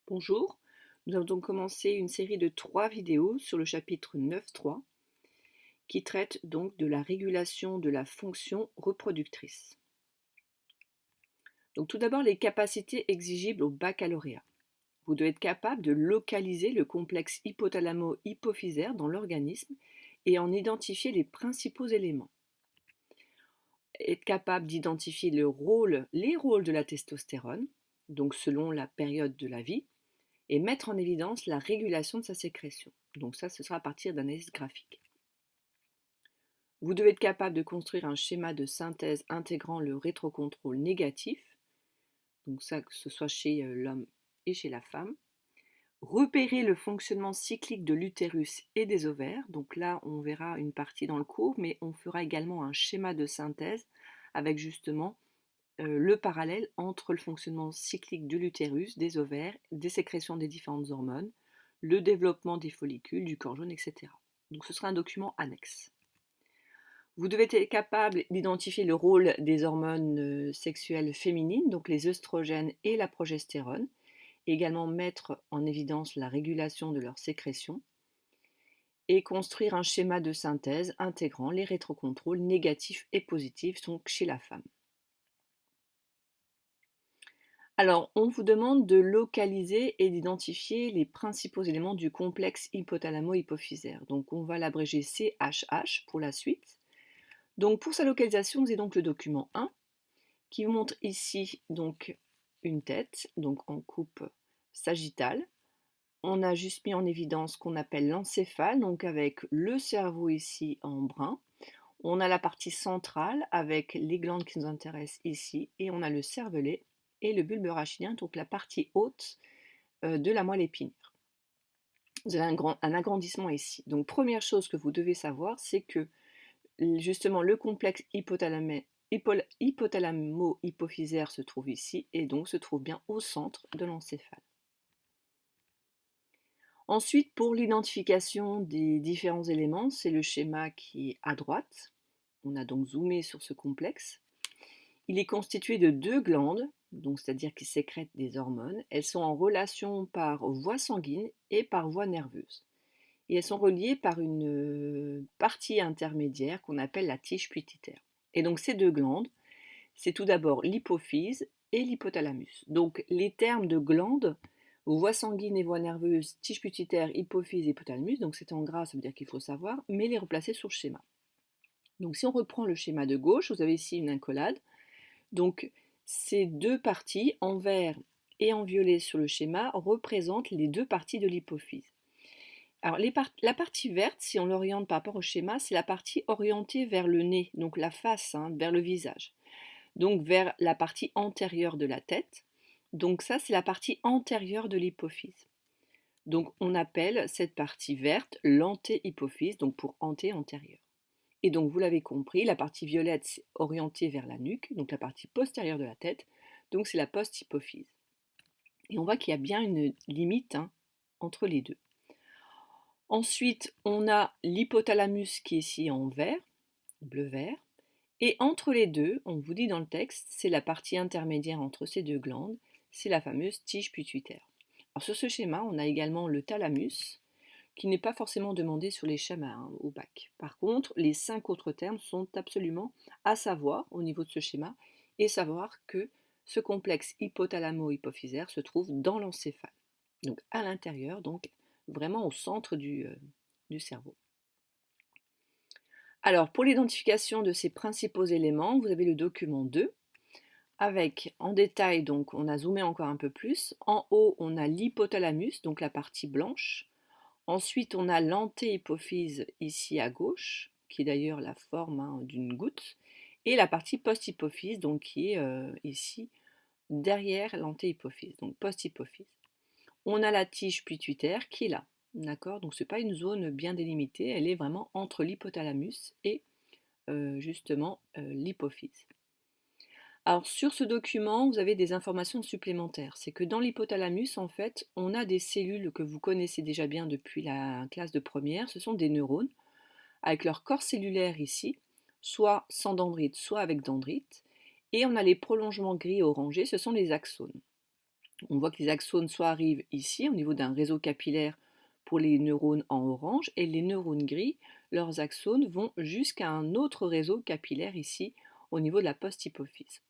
Bonjour, nous avons donc commencé une série de 3 vidéos sur le chapitre 9.3 qui traite donc de la régulation de la fonction reproductrice. Donc tout d'abord les capacités exigibles au baccalauréat. Vous devez être capable de localiser le complexe hypothalamo-hypophysaire dans l'organisme et en identifier les principaux éléments. Être capable d'identifier les rôles de la testostérone, donc selon la période de la vie, et mettre en évidence la régulation de sa sécrétion. Donc ça, ce sera à partir d'analyse graphique. Vous devez être capable de construire un schéma de synthèse intégrant le rétrocontrôle négatif, donc ça que ce soit chez l'homme et chez la femme. Repérer le fonctionnement cyclique de l'utérus et des ovaires, donc là on verra une partie dans le cours, mais on fera également un schéma de synthèse avec justement le parallèle entre le fonctionnement cyclique de l'utérus, des ovaires, des sécrétions des différentes hormones, le développement des follicules, du corps jaune, etc. Donc ce sera un document annexe. Vous devez être capable d'identifier le rôle des hormones sexuelles féminines, donc les œstrogènes et la progestérone, et également mettre en évidence la régulation de leur sécrétion, et construire un schéma de synthèse intégrant les rétrocontrôles négatifs et positifs donc chez la femme. Alors, on vous demande de localiser et d'identifier les principaux éléments du complexe hypothalamo-hypophysaire. Donc, on va l'abréger CHH pour la suite. Donc, pour sa localisation, vous avez donc le document 1 qui vous montre ici donc une tête, donc en coupe sagittale. On a juste mis en évidence ce qu'on appelle l'encéphale, donc avec le cerveau ici en brun. On a la partie centrale avec les glandes qui nous intéressent ici, et on a le cervelet et le bulbe rachidien, donc la partie haute de la moelle épinière. Vous avez un agrandissement ici. Donc première chose que vous devez savoir, c'est que justement le complexe hypothalamo-hypophysaire se trouve ici et donc se trouve bien au centre de l'encéphale. Ensuite, pour l'identification des différents éléments, c'est le schéma qui est à droite. On a donc zoomé sur ce complexe. Il est constitué de 2 glandes, donc c'est-à-dire qui sécrètent des hormones. Elles sont en relation par voie sanguine et par voie nerveuse. Et elles sont reliées par une partie intermédiaire qu'on appelle la tige pituitaire. Et donc ces 2 glandes, c'est tout d'abord l'hypophyse et l'hypothalamus. Donc les termes de glandes, voie sanguine et voie nerveuse, tige pituitaire, hypophyse et hypothalamus, donc c'est en gras, ça veut dire qu'il faut savoir, mais les replacer sur le schéma. Donc si on reprend le schéma de gauche, vous avez ici une accolade. Donc ces 2 parties, en vert et en violet sur le schéma, représentent les 2 parties de l'hypophyse. Alors la partie verte, si on l'oriente par rapport au schéma, c'est la partie orientée vers le nez, donc la face, vers le visage. Donc vers la partie antérieure de la tête. Donc ça, c'est la partie antérieure de l'hypophyse. Donc on appelle cette partie verte l'antéhypophyse, donc pour anté antérieur. Et donc vous l'avez compris, la partie violette c'est orientée vers la nuque, donc la partie postérieure de la tête, donc c'est la post-hypophyse. Et on voit qu'il y a bien une limite entre les deux. Ensuite, on a l'hypothalamus qui est ici en vert, bleu-vert, et entre les deux, on vous dit dans le texte, c'est la partie intermédiaire entre ces 2 glandes, c'est la fameuse tige pituitaire. Alors sur ce schéma, on a également le thalamus, qui n'est pas forcément demandé sur les schémas au bac. Par contre, les 5 autres termes sont absolument à savoir au niveau de ce schéma, et savoir que ce complexe hypothalamo-hypophysaire se trouve dans l'encéphale, donc à l'intérieur, donc vraiment au centre du cerveau. Alors, pour l'identification de ces principaux éléments, vous avez le document 2, avec en détail, donc on a zoomé encore un peu plus. En haut, on a l'hypothalamus, donc la partie blanche. Ensuite, on a l'antéhypophyse ici à gauche, qui est d'ailleurs la forme d'une goutte, et la partie post-hypophyse, donc qui est ici derrière l'antéhypophyse, donc post-hypophyse. On a la tige pituitaire qui est là, d'accord? Donc ce n'est pas une zone bien délimitée, elle est vraiment entre l'hypothalamus et justement l'hypophyse. Alors sur ce document, vous avez des informations supplémentaires. C'est que dans l'hypothalamus, en fait, on a des cellules que vous connaissez déjà bien depuis la classe de première. Ce sont des neurones avec leur corps cellulaire ici, soit sans dendrites, soit avec dendrites. Et on a les prolongements gris orangés, ce sont les axones. On voit que les axones soit arrivent ici au niveau d'un réseau capillaire pour les neurones en orange et les neurones gris, leurs axones vont jusqu'à un autre réseau capillaire ici au niveau de la post-hypophyse.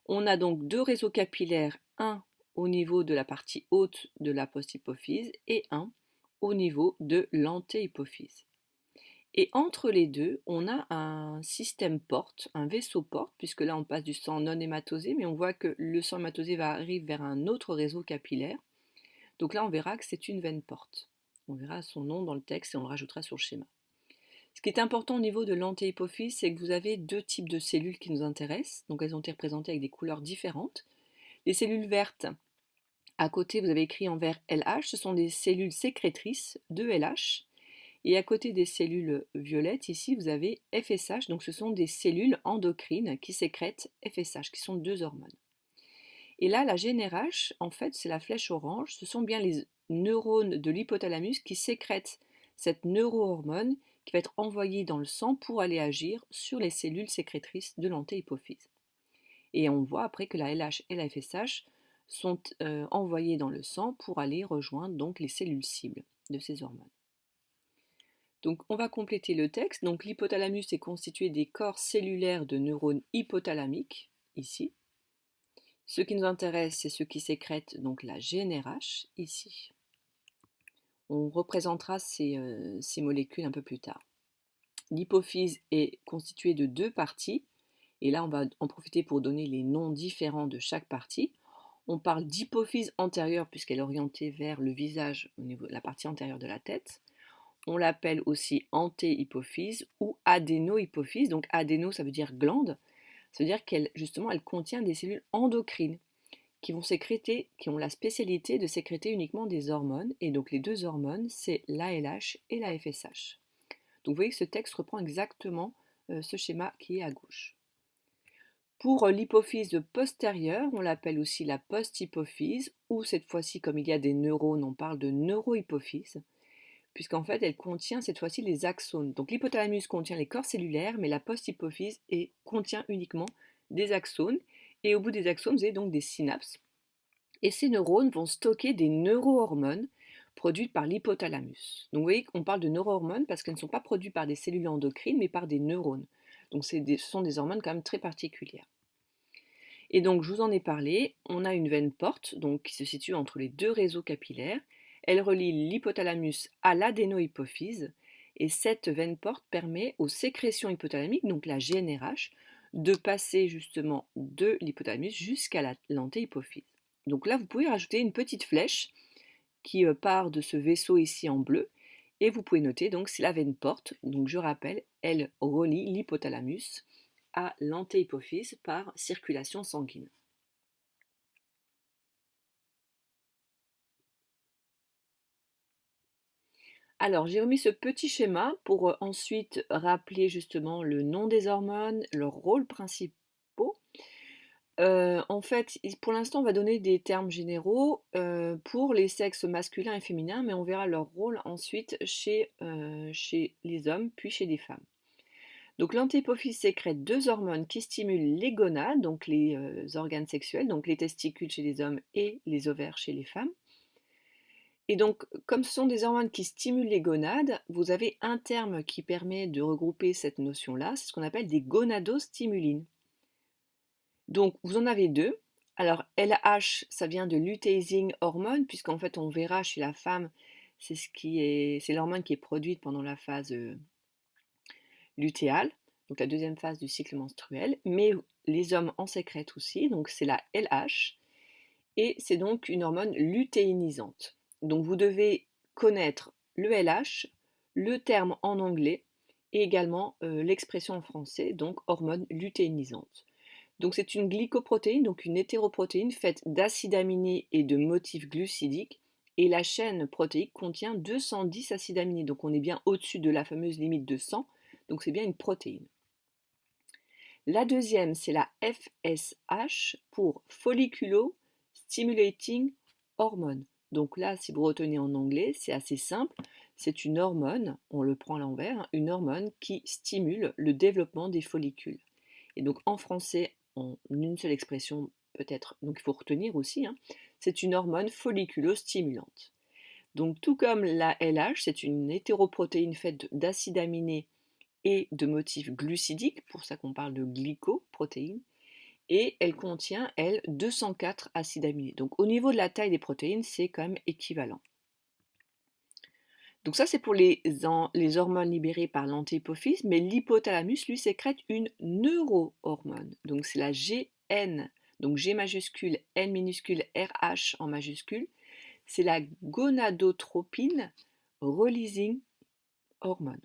On a donc deux réseaux capillaires, un au niveau de la partie haute de la post-hypophyse et un au niveau de l'antéhypophyse. Et entre les deux, on a un système porte, un vaisseau porte, puisque là on passe du sang non hématosé, mais on voit que le sang hématosé arrive vers un autre réseau capillaire. Donc là on verra que c'est une veine porte. On verra son nom dans le texte et on le rajoutera sur le schéma. Ce qui est important au niveau de l'antéhypophyse, c'est que vous avez deux types de cellules qui nous intéressent. Donc elles ont été représentées avec des couleurs différentes. Les cellules vertes, à côté vous avez écrit en vert LH, ce sont des cellules sécrétrices de LH. Et à côté des cellules violettes, ici, vous avez FSH, donc ce sont des cellules endocrines qui sécrètent FSH, qui sont deux hormones. Et là, la GnRH, en fait, c'est la flèche orange, ce sont bien les neurones de l'hypothalamus qui sécrètent cette neurohormone qui va être envoyée dans le sang pour aller agir sur les cellules sécrétrices de l'antéhypophyse. Et on voit après que la LH et la FSH sont envoyées dans le sang pour aller rejoindre donc les cellules cibles de ces hormones. Donc on va compléter le texte. Donc l'hypothalamus est constitué des corps cellulaires de neurones hypothalamiques, ici. Ce qui nous intéresse, c'est ceux qui sécrètent donc la GnRH, ici. On représentera ces molécules un peu plus tard. L'hypophyse est constituée de deux parties, et là on va en profiter pour donner les noms différents de chaque partie. On parle d'hypophyse antérieure puisqu'elle est orientée vers le visage au niveau de la partie antérieure de la tête. On l'appelle aussi antéhypophyse ou adénohypophyse. Donc adéno, ça veut dire glande. Ça veut dire qu'elle justement elle contient des cellules endocrines qui vont sécréter, qui ont la spécialité de sécréter uniquement des hormones. Et donc les deux hormones, c'est l'ALH et la FSH. Donc vous voyez que ce texte reprend exactement ce schéma qui est à gauche. Pour l'hypophyse postérieure, on l'appelle aussi la post-hypophyse, ou cette fois-ci, comme il y a des neurones, on parle de neurohypophyse, puisqu'en fait, elle contient cette fois-ci les axones. Donc l'hypothalamus contient les corps cellulaires, mais la post-hypophyse contient uniquement des axones. Et au bout des axones, vous avez donc des synapses. Et ces neurones vont stocker des neurohormones produites par l'hypothalamus. Donc vous voyez qu'on parle de neurohormones parce qu'elles ne sont pas produites par des cellules endocrines, mais par des neurones. Donc ce sont des hormones quand même très particulières. Et donc je vous en ai parlé, on a une veine porte donc, qui se situe entre les deux réseaux capillaires. Elle relie l'hypothalamus à l'adénohypophyse et cette veine porte permet aux sécrétions hypothalamiques, donc la GnRH, de passer justement de l'hypothalamus jusqu'à l'antéhypophyse. Donc là, vous pouvez rajouter une petite flèche qui part de ce vaisseau ici en bleu et vous pouvez noter donc c'est la veine porte. Donc je rappelle, elle relie l'hypothalamus à l'antéhypophyse par circulation sanguine. Alors, j'ai remis ce petit schéma pour ensuite rappeler justement le nom des hormones, leurs rôles principaux. En fait, pour l'instant, on va donner des termes généraux pour les sexes masculins et féminins, mais on verra leur rôle ensuite chez les hommes, puis chez les femmes. Donc l'antéhypophyse sécrète deux hormones qui stimulent les gonades, donc les organes sexuels, donc les testicules chez les hommes et les ovaires chez les femmes. Et donc, comme ce sont des hormones qui stimulent les gonades, vous avez un terme qui permet de regrouper cette notion-là, c'est ce qu'on appelle des gonadostimulines. Donc, vous en avez deux. Alors, LH, ça vient de luteinizing hormone, puisqu'en fait, on verra chez la femme, c'est l'hormone qui est produite pendant la phase lutéale, donc la deuxième phase du cycle menstruel, mais les hommes en sécrètent aussi, donc c'est la LH, et c'est donc une hormone lutéinisante. Donc vous devez connaître le LH, le terme en anglais et également l'expression en français, donc hormone lutéinisante. Donc c'est une glycoprotéine, donc une hétéroprotéine faite d'acides aminés et de motifs glucidiques. Et la chaîne protéique contient 210 acides aminés, donc on est bien au-dessus de la fameuse limite de 100, donc c'est bien une protéine. La deuxième, c'est la FSH pour Folliculo Stimulating Hormone. Donc là, si vous retenez en anglais, c'est assez simple. C'est une hormone, on le prend à l'envers, une hormone qui stimule le développement des follicules. Et donc en français, en une seule expression, peut-être, donc il faut retenir aussi, hein, c'est une hormone folliculostimulante. Donc tout comme la LH, c'est une hétéroprotéine faite d'acides aminés et de motifs glucidiques, pour ça qu'on parle de glycoprotéines, et elle contient, elle, 204 acides aminés. Donc au niveau de la taille des protéines, c'est quand même équivalent. Donc ça, c'est pour les hormones libérées par l'antéhypophyse, mais l'hypothalamus, lui, sécrète une neurohormone. Donc c'est la GN, donc G majuscule, N minuscule, RH en majuscule. C'est la gonadotropine releasing hormone,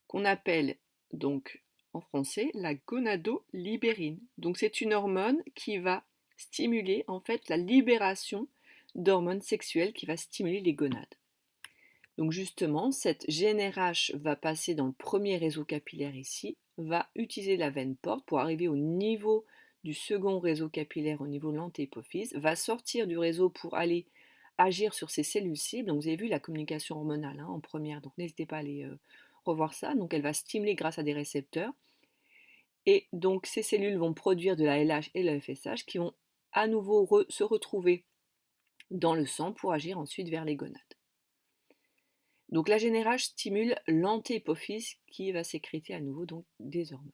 qu'on appelle donc en français la gonadolibérine. Donc c'est une hormone qui va stimuler en fait la libération d'hormones sexuelles, qui va stimuler les gonades. Donc justement, cette GnRH va passer dans le premier réseau capillaire ici, va utiliser la veine porte pour arriver au niveau du second réseau capillaire, au niveau de l'antéhypophyse, va sortir du réseau pour aller agir sur ces cellules cibles. Donc vous avez vu la communication hormonale en première, donc n'hésitez pas à aller revoir ça. Donc elle va stimuler grâce à des récepteurs. Et donc ces cellules vont produire de la LH et la FSH qui vont à nouveau se retrouver dans le sang pour agir ensuite vers les gonades. Donc la GnRH stimule l'antéhypophyse qui va sécréter à nouveau donc des hormones.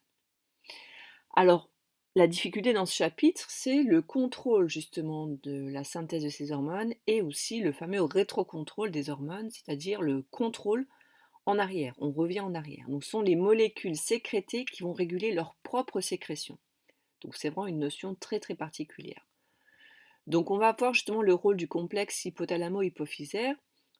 Alors, la difficulté dans ce chapitre, c'est le contrôle justement de la synthèse de ces hormones et aussi le fameux rétrocontrôle des hormones, c'est-à-dire le contrôle en arrière, on revient en arrière. Donc ce sont les molécules sécrétées qui vont réguler leur propre sécrétion. Donc c'est vraiment une notion très très particulière. Donc on va voir justement le rôle du complexe hypothalamo-hypophysaire.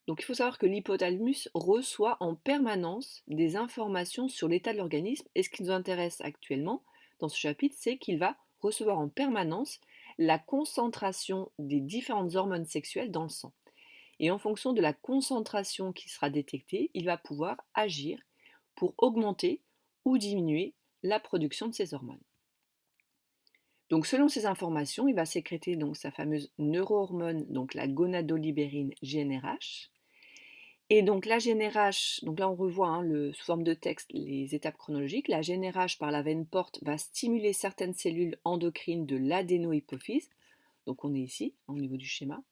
Donc il faut savoir que l'hypothalamus reçoit en permanence des informations sur l'état de l'organisme, et ce qui nous intéresse actuellement dans ce chapitre, c'est qu'il va recevoir en permanence la concentration des différentes hormones sexuelles dans le sang. Et en fonction de la concentration qui sera détectée, il va pouvoir agir pour augmenter ou diminuer la production de ces hormones. Donc selon ces informations, il va sécréter donc sa fameuse neurohormone, donc la gonadolibérine GnRH. Et donc la GnRH, donc là on revoit sous forme de texte les étapes chronologiques. La GnRH par la veine porte va stimuler certaines cellules endocrines de l'adénohypophyse. Donc on est ici, au niveau du schéma.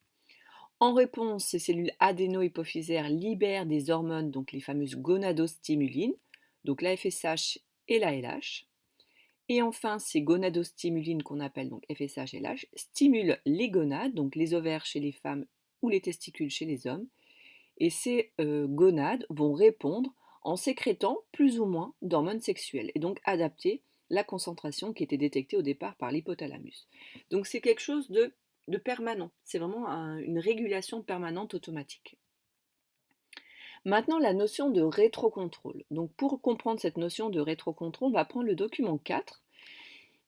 En réponse, ces cellules adénohypophysaires libèrent des hormones, donc les fameuses gonadostimulines, donc la FSH et la LH. Et enfin, ces gonadostimulines qu'on appelle donc FSH et LH stimulent les gonades, donc les ovaires chez les femmes ou les testicules chez les hommes. Et ces gonades vont répondre en sécrétant plus ou moins d'hormones sexuelles et donc adapter la concentration qui était détectée au départ par l'hypothalamus. Donc c'est quelque chose de permanent, c'est vraiment une régulation permanente automatique. Maintenant, la notion de rétrocontrôle. Donc pour comprendre cette notion de rétrocontrôle, on va prendre le document 4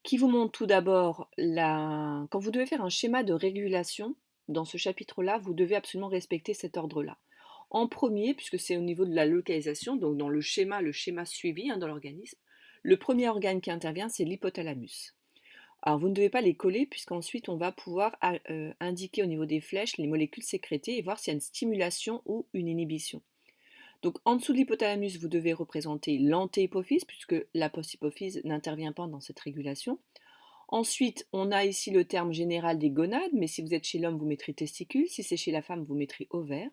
qui vous montre tout d'abord quand vous devez faire un schéma de régulation. Dans ce chapitre-là, vous devez absolument respecter cet ordre-là. En premier, puisque c'est au niveau de la localisation, donc dans le schéma suivi dans l'organisme, le premier organe qui intervient, c'est l'hypothalamus. Alors vous ne devez pas les coller, puisqu'ensuite on va pouvoir indiquer au niveau des flèches les molécules sécrétées et voir s'il y a une stimulation ou une inhibition. Donc en dessous de l'hypothalamus, vous devez représenter l'antéhypophyse, puisque la posthypophyse n'intervient pas dans cette régulation. Ensuite, on a ici le terme général des gonades, mais si vous êtes chez l'homme, vous mettrez testicule, si c'est chez la femme, vous mettrez ovaire.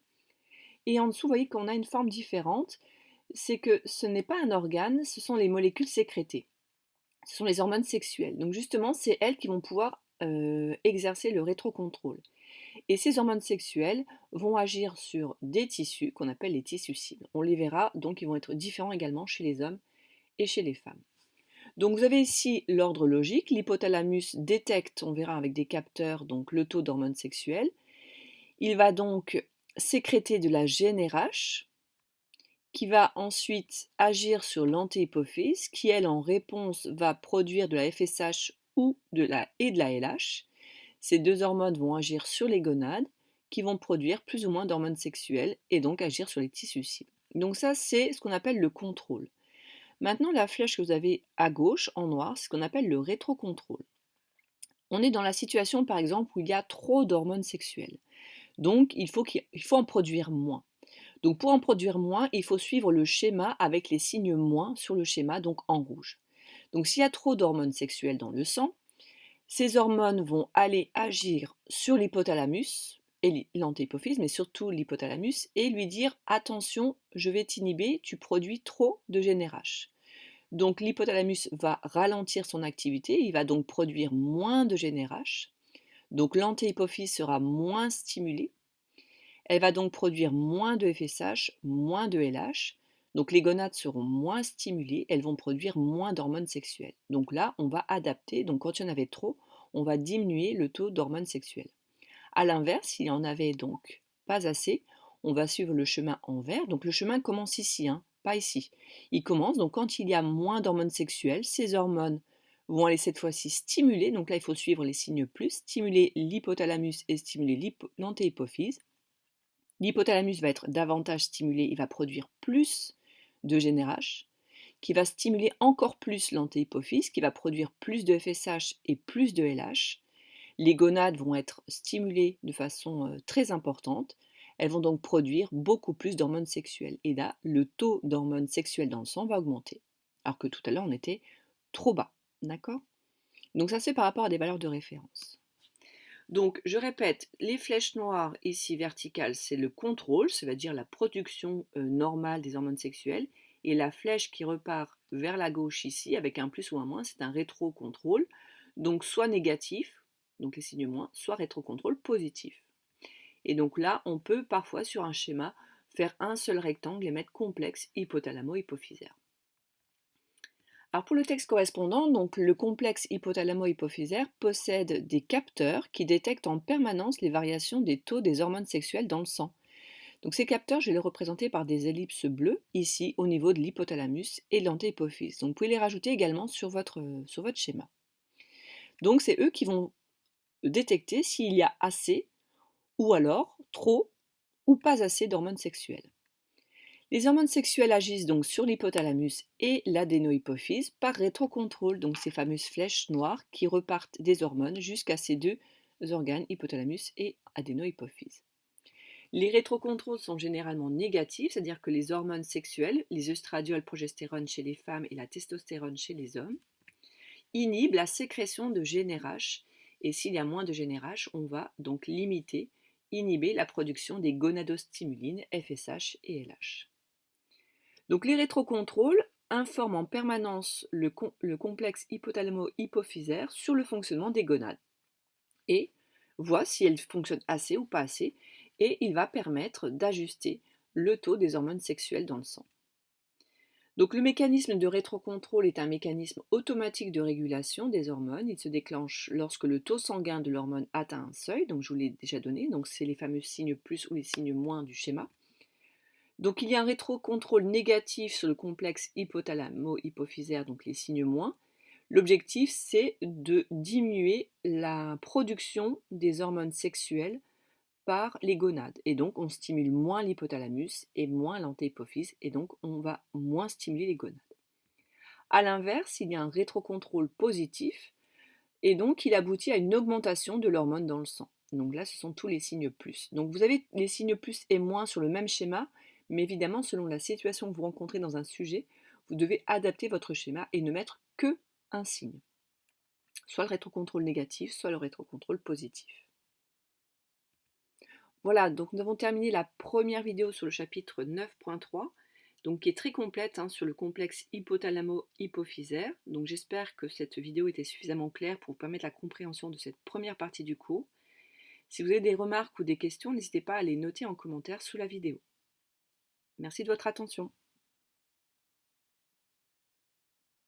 Et en dessous, vous voyez qu'on a une forme différente, c'est que ce n'est pas un organe, ce sont les molécules sécrétées. Ce sont les hormones sexuelles. Donc justement, c'est elles qui vont pouvoir exercer le rétrocontrôle. Et ces hormones sexuelles vont agir sur des tissus qu'on appelle les tissus cibles. On les verra, donc ils vont être différents également chez les hommes et chez les femmes. Donc vous avez ici l'ordre logique. L'hypothalamus détecte, on verra avec des capteurs, donc le taux d'hormones sexuelles. Il va donc sécréter de la GnRH qui va ensuite agir sur l'antéhypophyse qui, elle, en réponse, va produire de la FSH ou de la LH. Ces deux hormones vont agir sur les gonades qui vont produire plus ou moins d'hormones sexuelles et donc agir sur les tissus cibles. Donc ça, c'est ce qu'on appelle le contrôle. Maintenant, la flèche que vous avez à gauche, en noir, c'est ce qu'on appelle le rétrocontrôle. On est dans la situation, par exemple, où il y a trop d'hormones sexuelles. Donc, il faut en produire moins. Donc, pour en produire moins, il faut suivre le schéma avec les signes moins sur le schéma, donc en rouge. Donc, s'il y a trop d'hormones sexuelles dans le sang, Ces hormones vont aller agir sur l'hypothalamus et l'antéhypophyse, mais surtout l'hypothalamus, et lui dire attention, je vais t'inhiber, tu produis trop de GnRH. Donc l'hypothalamus va ralentir son activité, il va donc produire moins de GnRH. Donc l'antéhypophyse sera moins stimulée. Elle va donc produire moins de FSH, moins de LH. Donc les gonades seront moins stimulées, elles vont produire moins d'hormones sexuelles. Donc là, on va adapter. Donc quand il y en avait trop, on va diminuer le taux d'hormones sexuelles. A l'inverse, s'il n'y en avait donc pas assez, on va suivre le chemin envers. Donc le chemin commence ici, pas ici. Il commence, donc quand il y a moins d'hormones sexuelles, ces hormones vont aller cette fois-ci stimuler, donc là il faut suivre les signes plus, stimuler l'hypothalamus et stimuler l'antéhypophyse. L'hypothalamus va être davantage stimulé, il va produire plus de GnRH, qui va stimuler encore plus l'antéhypophyse, qui va produire plus de FSH et plus de LH. Les gonades vont être stimulées de façon très importante. Elles vont donc produire beaucoup plus d'hormones sexuelles. Et là, le taux d'hormones sexuelles dans le sang va augmenter. Alors que tout à l'heure, on était trop bas. D'accord? Donc ça, c'est par rapport à des valeurs de référence. Donc, je répète, les flèches noires ici verticales, c'est le contrôle, c'est-à-dire la production normale des hormones sexuelles. Et la flèche qui repart vers la gauche ici, avec un plus ou un moins, c'est un rétro-contrôle. Donc, soit négatif, donc les signes moins, soit rétro-contrôle positif. Et donc là, on peut parfois, sur un schéma, faire un seul rectangle et mettre complexe hypothalamo-hypophysaire. Alors pour le texte correspondant, donc le complexe hypothalamo-hypophysaire possède des capteurs qui détectent en permanence les variations des taux des hormones sexuelles dans le sang. Donc ces capteurs, je vais les représenter par des ellipses bleues, ici au niveau de l'hypothalamus et de l'antéhypophyse. Donc vous pouvez les rajouter également sur votre schéma. Donc c'est eux qui vont détecter s'il y a assez, ou alors trop, ou pas assez d'hormones sexuelles. Les hormones sexuelles agissent donc sur l'hypothalamus et l'adénohypophyse par rétrocontrôle, donc ces fameuses flèches noires qui repartent des hormones jusqu'à ces deux organes, hypothalamus et adénohypophyse. Les rétrocontrôles sont généralement négatifs, c'est-à-dire que les hormones sexuelles, les œstradiols, progestérone chez les femmes et la testostérone chez les hommes, inhibent la sécrétion de GnRH, et s'il y a moins de GnRH, on va donc inhiber la production des gonadostimulines FSH et LH. Donc les rétrocontrôles informent en permanence le complexe hypothalamo-hypophysaire sur le fonctionnement des gonades et voit si elles fonctionnent assez ou pas assez, et il va permettre d'ajuster le taux des hormones sexuelles dans le sang. Donc le mécanisme de rétrocontrôle est un mécanisme automatique de régulation des hormones. Il se déclenche lorsque le taux sanguin de l'hormone atteint un seuil, donc je vous l'ai déjà donné, donc c'est les fameux signes plus ou les signes moins du schéma. Donc il y a un rétrocontrôle négatif sur le complexe hypothalamo-hypophysaire, donc les signes moins. L'objectif, c'est de diminuer la production des hormones sexuelles par les gonades. Et donc on stimule moins l'hypothalamus et moins l'antéhypophyse, et donc on va moins stimuler les gonades. A l'inverse, il y a un rétrocontrôle positif, et donc il aboutit à une augmentation de l'hormone dans le sang. Donc là, ce sont tous les signes plus. Donc vous avez les signes plus et moins sur le même schéma, mais évidemment, selon la situation que vous rencontrez dans un sujet, vous devez adapter votre schéma et ne mettre que un signe. Soit le rétrocontrôle négatif, soit le rétrocontrôle positif. Voilà, donc nous avons terminé la première vidéo sur le chapitre 9.3, donc qui est très complète sur le complexe hypothalamo-hypophysaire. Donc j'espère que cette vidéo était suffisamment claire pour vous permettre la compréhension de cette première partie du cours. Si vous avez des remarques ou des questions, n'hésitez pas à les noter en commentaire sous la vidéo. Merci de votre attention.